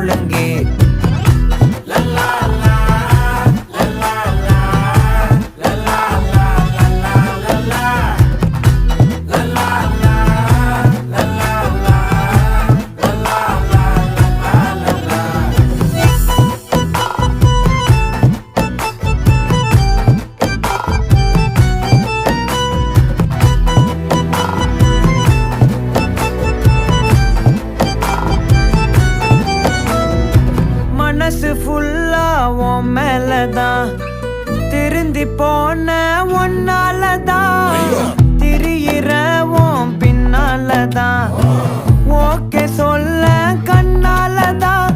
ஒழுங்கே. மனசு ஃபுல்லா உன் மேலதான், திருந்தி போன ஒன்னாலதான், திரியிற உன் பின்னாலதான், ஓகே சொல்ல கண்ணாலதான்,